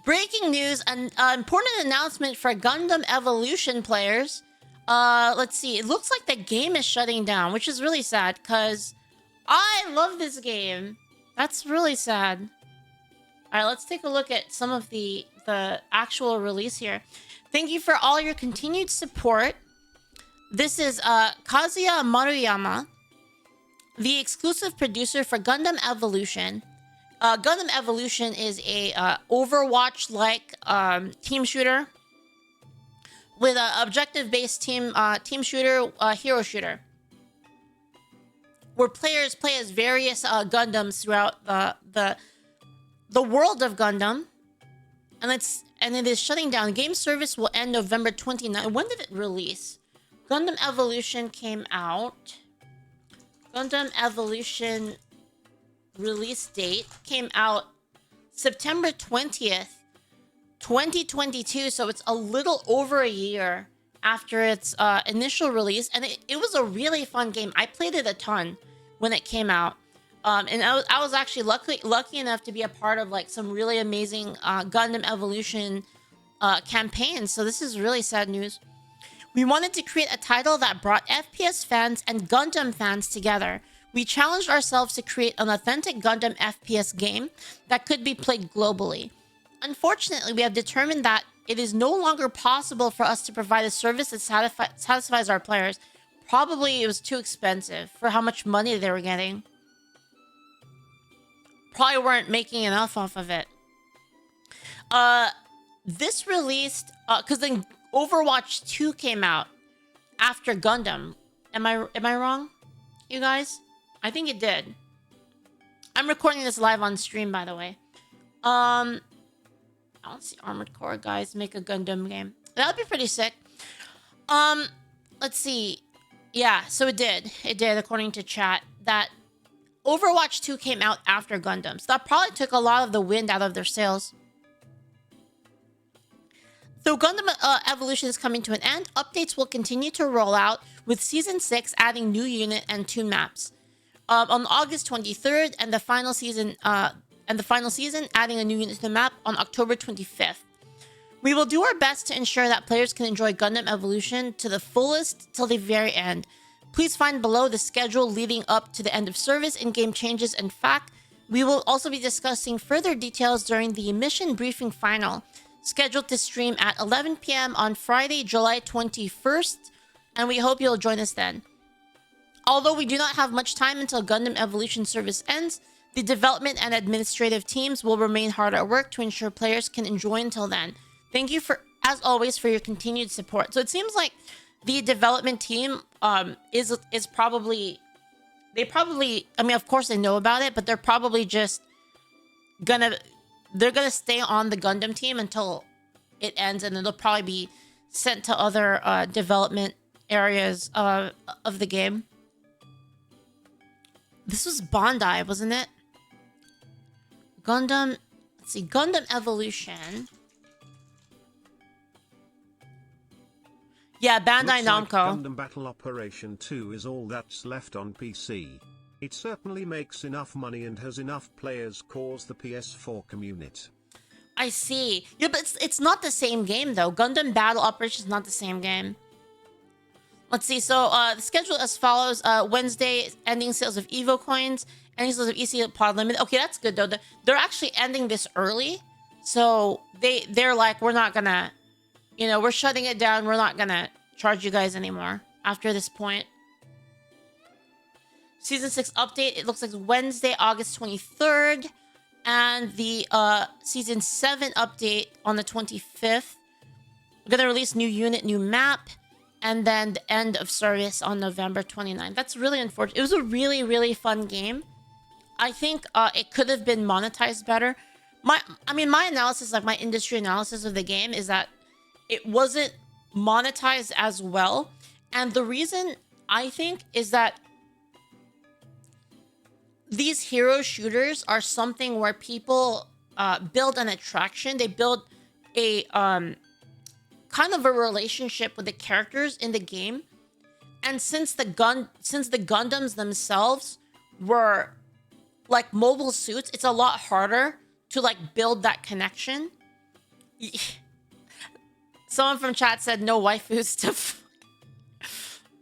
Breaking news, an important announcement for Gundam Evolution players. Let's see. It looks like the game is shutting down, which is really sad because I love this game. That's really sad. All right, let's take a look at some of the actual release here. Thank you for all your continued support. This is Kazuya Maruyama, the exclusive producer for Gundam Evolution. Gundam Evolution is a Overwatch-like team shooter with an objective-based team shooter, hero shooter, where players play as various Gundams throughout the world of Gundam, and it is shutting down. Game service will end November 29th. When did it release? Gundam Evolution came out. Gundam Evolution release date came out September 20th, 2022. So it's a little over a year after its initial release, and it was a really fun game. I played it a ton when it came out. And I was actually lucky enough to be a part of like some really amazing Gundam Evolution campaigns. So this is really sad news. We wanted to create a title that brought FPS fans and Gundam fans together. We challenged ourselves to create an authentic Gundam FPS game that could be played globally. Unfortunately, we have determined that it is no longer possible for us to provide a service that satisfies our players. Probably it was too expensive for how much money they were getting. Probably weren't making enough off of it. This released because then Overwatch 2 came out after Gundam. Am I wrong, you guys? I think it did. I'm recording this live on stream, by the way. I don't see Armored Core guys make a Gundam game. That would be pretty sick. Let's see. Yeah, so it did. It did, according to chat. That Overwatch 2 came out after Gundam. So that probably took a lot of the wind out of their sails. So Gundam Evolution is coming to an end. Updates will continue to roll out, with Season 6 adding new unit and 2 maps. On August 23rd, and the final season adding a new unit to the map on October 25th. We will do our best to ensure that players can enjoy Gundam Evolution to the fullest till the very end. Please find below the schedule leading up to the end of service, in-game changes, and fact. We will also be discussing further details during the mission briefing final, scheduled to stream at 11 p.m. on Friday, July 21st, and we hope you'll join us then. Although we do not have much time until Gundam Evolution service ends, the development and administrative teams will remain hard at work to ensure players can enjoy until then. Thank you as always, for your continued support. So it seems like the development team is probably... I mean, of course they know about it, but they're probably just gonna stay on the Gundam team until it ends, and then they'll probably be sent to other development areas of the game. This was Bandai, wasn't it? Gundam... Let's see. Gundam Evolution. Yeah, Bandai Namco. Like Gundam Battle Operation 2 is all that's left on PC. It certainly makes enough money and has enough players cause the PS4 community. I see. Yeah, but it's not the same game, though. Gundam Battle Operation is not the same game. Let's see. So, the schedule as follows. Wednesday, ending sales of Evo coins. Ending sales of EC Pod Limited. Okay, that's good, though. They're actually ending this early. So, they're like, we're not gonna... You know, we're shutting it down. We're not gonna charge you guys anymore after this point. Season 6 update. It looks like Wednesday, August 23rd. And the Season 7 update on the 25th. We're gonna release new unit, new map. And then the end of service on November 29th. That's really unfortunate. It was a really, really fun game. I think it could have been monetized better. My analysis, like my industry analysis of the game, is that it wasn't monetized as well. And the reason, I think, is that these hero shooters are something where people build an attraction. They build a kind of a relationship with the characters in the game. And since the Gundams themselves were like mobile suits, it's a lot harder to like build that connection. Someone from chat said no waifus to.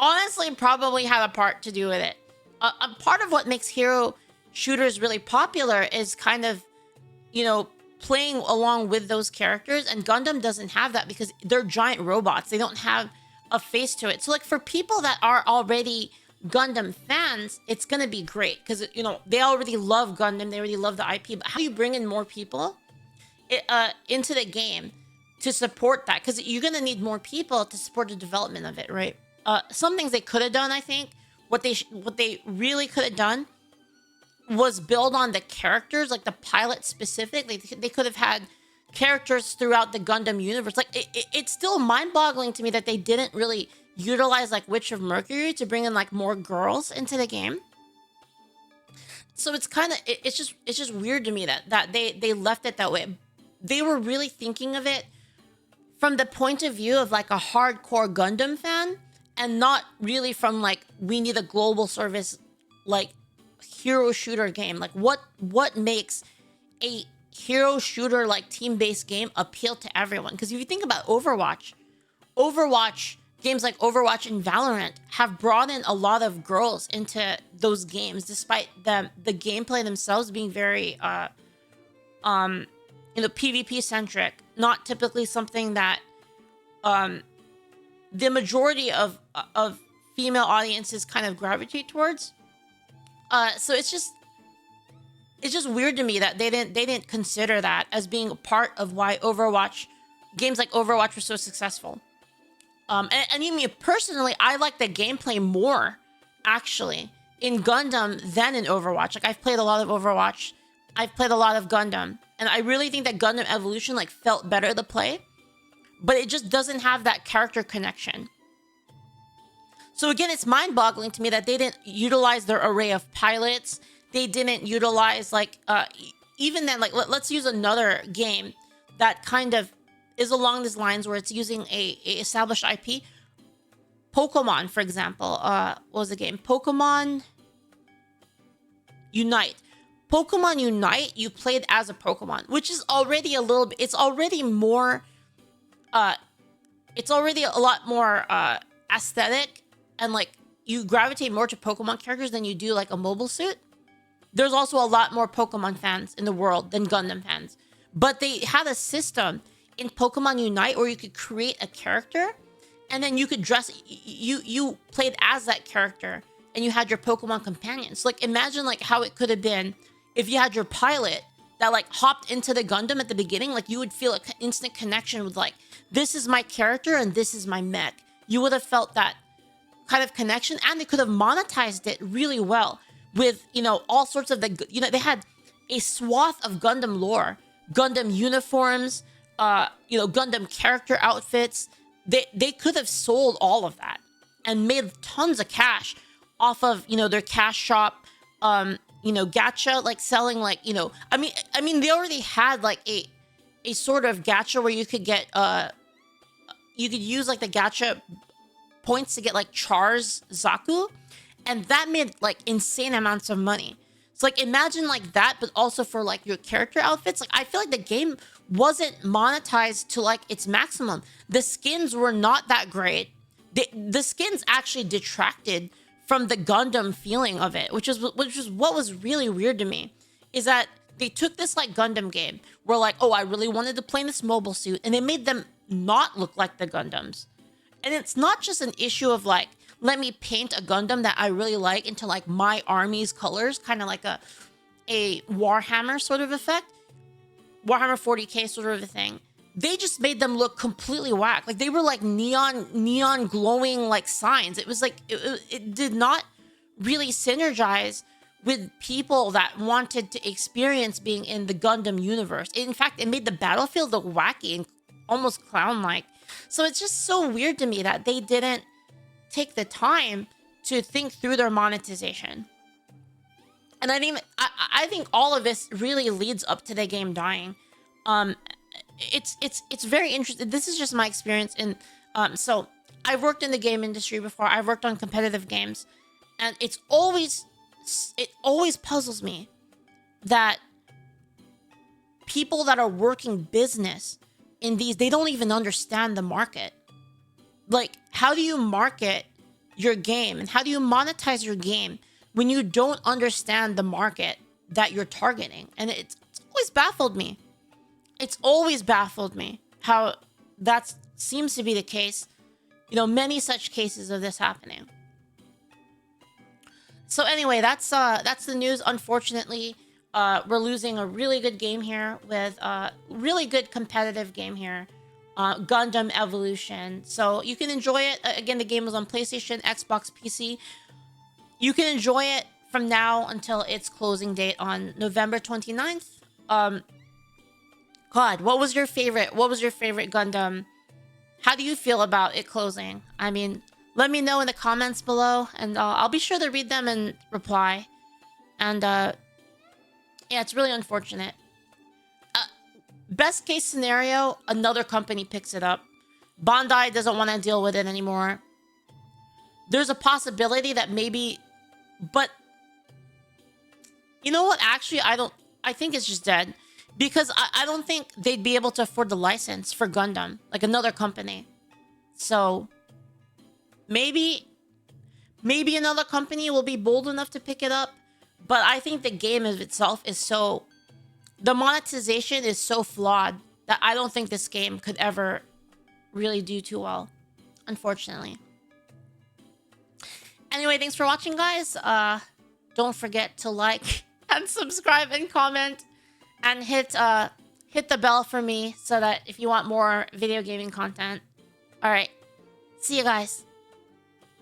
Honestly, probably had a part to do with it. A part of what makes hero shooters really popular is kind of, you know, playing along with those characters, and Gundam doesn't have that because they're giant robots. They don't have a face to it. So like for people that are already Gundam fans, it's gonna be great because, you know, they already love Gundam, they already love the IP. But how do you bring in more people into the game to support that? Because you're gonna need more people to support the development of it, right? Some things they could have done, I think, what they really could have done was build on the characters, like the pilot specifically. They could have had characters throughout the Gundam universe. Like it's still mind-boggling to me that they didn't really utilize like Witch of Mercury to bring in like more girls into the game. So it's kind of it's just weird to me that they left it that way. They were really thinking of it from the point of view of like a hardcore Gundam fan, and not really from like, we need a global service like hero shooter game. Like what makes a hero shooter like team-based game appeal to everyone? Because if you think about Overwatch, games like Overwatch and Valorant have brought in a lot of girls into those games, despite the gameplay themselves being very PvP centric, not typically something that the majority of female audiences kind of gravitate towards. So it's just weird to me that they didn't consider that as being a part of why games like Overwatch were so successful. And you mean personally, I like the gameplay more actually in Gundam than in Overwatch. Like I've played a lot of Overwatch, I've played a lot of Gundam, and I really think that Gundam Evolution like felt better to play, but it just doesn't have that character connection. So again, it's mind-boggling to me that they didn't utilize their array of pilots. They didn't utilize like even then, like let's use another game that kind of is along these lines where it's using a established IP. Pokemon, for example. What was the game? Pokemon Unite. Pokemon Unite, you played as a Pokemon, which is already a little bit, it's already a lot more aesthetic, and like you gravitate more to Pokemon characters than you do like a mobile suit. There's also a lot more Pokemon fans in the world than Gundam fans. But they had a system in Pokemon Unite where you could create a character, and then you could you played as that character, and you had your Pokemon companions. Like imagine like how it could have been if you had your pilot that like hopped into the Gundam at the beginning. Like you would feel an instant connection with like, this is my character and this is my mech. You would have felt that kind of connection, and they could have monetized it really well with, you know, all sorts of they had a swath of Gundam lore, Gundam uniforms, Gundam character outfits. They could have sold all of that and made tons of cash off of, their cash shop, gacha, like selling like, I mean, they already had like a sort of gacha where you could get, you could use like the gacha points to get like Char's Zaku, and that made like insane amounts of money. So like imagine like that, but also for like your character outfits. Like I feel like the game wasn't monetized to like its maximum. The skins were not that great. The skins actually detracted from the Gundam feeling of it, which is what was really weird to me, is that they took this like Gundam game where like, oh, I really wanted to play in this mobile suit, and they made them not look like the Gundams. And it's not just an issue of like, let me paint a Gundam that I really like into like my army's colors, kind of like a Warhammer sort of effect, Warhammer 40K sort of a thing. They just made them look completely whack. Like they were like neon glowing like signs. It was like, it did not really synergize with people that wanted to experience being in the Gundam universe. In fact, it made the battlefield look wacky and almost clown-like. So it's just so weird to me that they didn't take the time to think through their monetization. And I think all of this really leads up to the game dying. It's very interesting. This is just my experience in so I've worked in the game industry before. I've worked on competitive games, and it always puzzles me that people that are working business in these, they don't even understand the market. Like, how do you market your game and how do you monetize your game when you don't understand the market that you're targeting? And it's always baffled me. It's always baffled me how that seems to be the case. You know, many such cases of this happening. So anyway, that's the news. Unfortunately, we're losing a really good game here with a really good competitive game here. Gundam Evolution. So you can enjoy it. Again, the game was on PlayStation, Xbox, PC. You can enjoy it from now until its closing date on November 29th. God, what was your favorite Gundam? How do you feel about it closing? I mean, let me know in the comments below, and I'll be sure to read them and reply. And yeah, it's really unfortunate. Best case scenario, another company picks it up. Bandai doesn't want to deal with it anymore. There's a possibility that maybe, but you know what? Actually, I think it's just dead. Because I don't think they'd be able to afford the license for Gundam, like another company. So maybe another company will be bold enough to pick it up. But I think the game of itself is so... The monetization is so flawed that I don't think this game could ever really do too well, unfortunately. Anyway, thanks for watching, guys. Don't forget to like and subscribe and comment. And hit the bell for me so that if you want more video gaming content. All right. See you guys.